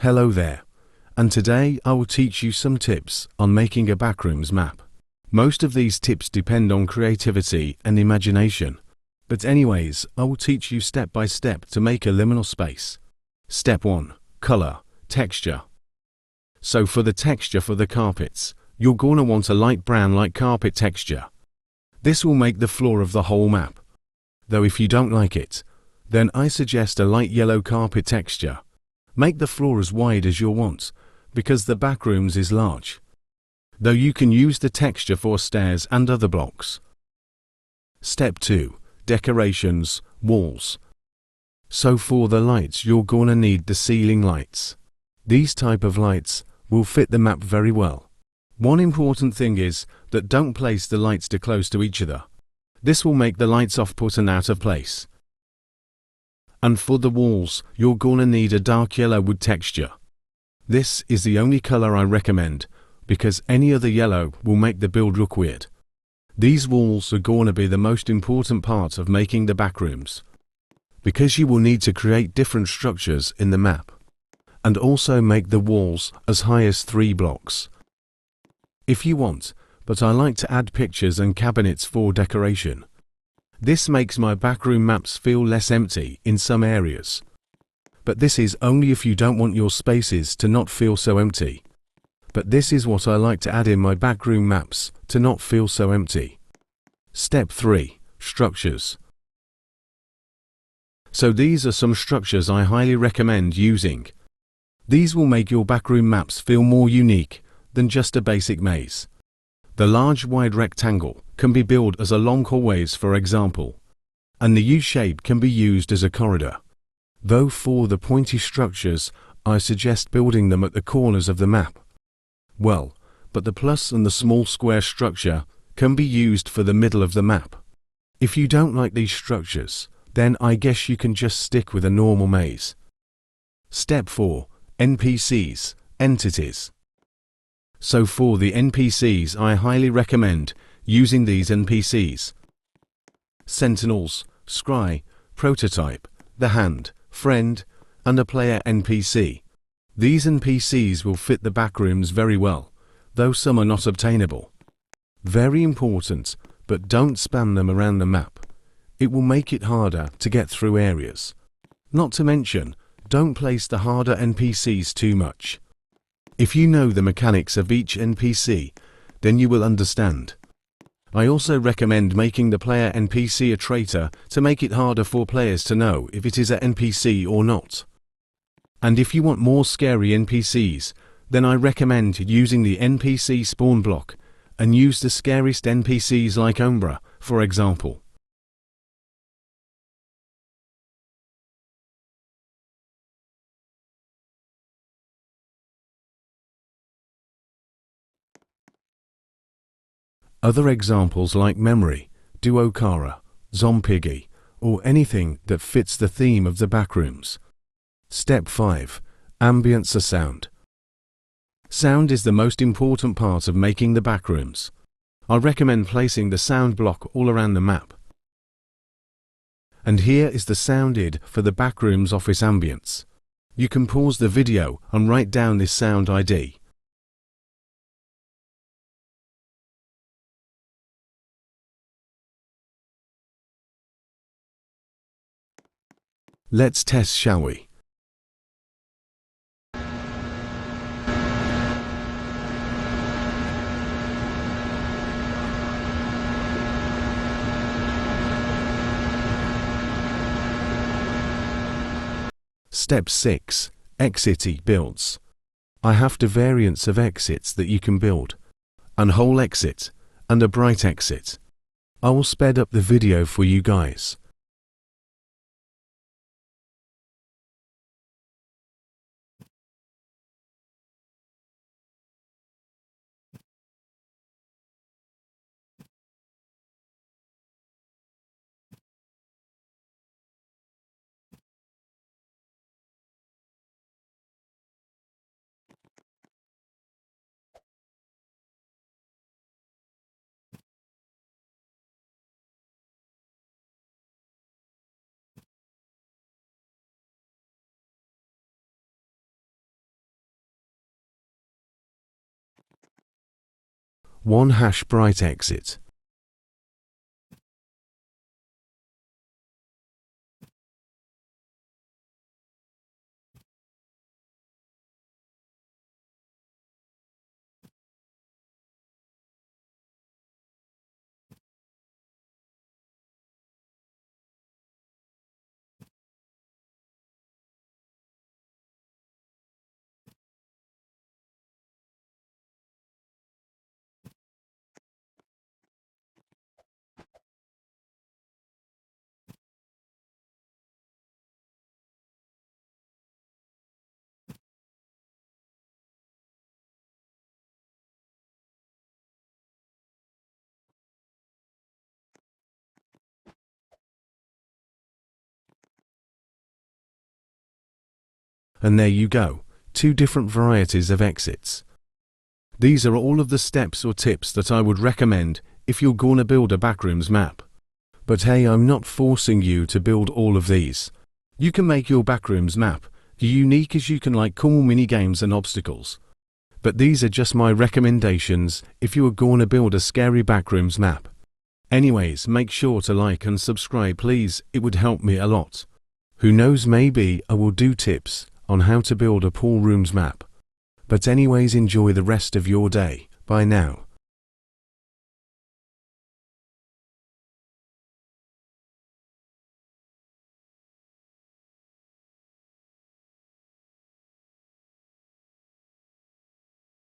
Hello there, and today I will teach you some tips on making a backrooms map. Most of these tips depend on creativity and imagination, but anyways, I will teach you step by step to make a liminal space. Step 1. Color, texture. So for the texture for the carpets, you're gonna want a light brown like carpet texture. This will make the floor of the whole map. Though if you don't like it, then I suggest a light yellow carpet texture. Make the floor as wide as you want, because the backrooms is large. Though you can use the texture for stairs and other blocks. Step 2. Decorations, walls. So for the lights you're gonna need the ceiling lights. These type of lights will fit the map very well. One important thing is that don't place the lights too close to each other. This will make the lights off-put and out of place. And for the walls, you're gonna need a dark yellow wood texture. This is the only color I recommend, because any other yellow will make the build look weird. These walls are gonna be the most important part of making the backrooms, because you will need to create different structures in the map, and also make the walls as high as 3 blocks. If you want, but I like to add pictures and cabinets for decoration. This makes my backroom maps feel less empty in some areas. But this is only if you don't want your spaces to not feel so empty. But this is what I like to add in my backroom maps to not feel so empty. Step 3. Structures. So these are some structures I highly recommend using. These will make your backroom maps feel more unique than just a basic maze. The large wide rectangle can be built as a long hallways, for example, and the U-shape can be used as a corridor. Though for the pointy structures, I suggest building them at the corners of the map. Well, but the plus and the small square structure can be used for the middle of the map. If you don't like these structures, then I guess you can just stick with a normal maze. Step 4. NPCs, entities. So for the NPCs, I highly recommend using these NPCs. Sentinels, Scry, Prototype, the Hand, Friend, and a Player NPC. These NPCs will fit the backrooms very well, though some are not obtainable. Very important, but don't spam them around the map. It will make it harder to get through areas. Not to mention, don't place the harder NPCs too much. If you know the mechanics of each NPC, then you will understand. I also recommend making the player NPC a traitor to make it harder for players to know if it is an NPC or not. And if you want more scary NPCs, then I recommend using the NPC spawn block and use the scariest NPCs like Umbra, for example. Other examples like Memory, Duokara, Piggy, or anything that fits the theme of the backrooms. Step 5. Ambience sound. Sound is the most important part of making the backrooms. I recommend placing the sound block all around the map. And here is the sound ID for the backrooms office ambience. You can pause the video and write down this sound ID. Let's test, shall we? Step 6. Exit builds. I have two variants of exits that you can build. An whole exit and a bright exit. I will speed up the video for you guys. 1 hash bright exit. And there you go, 2 different varieties of exits. These are all of the steps or tips that I would recommend if you're gonna build a backrooms map. But hey, I'm not forcing you to build all of these. You can make your backrooms map unique as you can, like cool mini games and obstacles. But these are just my recommendations if you are gonna build a scary backrooms map. Anyways, make sure to like and subscribe please, it would help me a lot. Who knows, maybe I will do tips on how to build a pool rooms map. But anyways, enjoy the rest of your day. Bye now.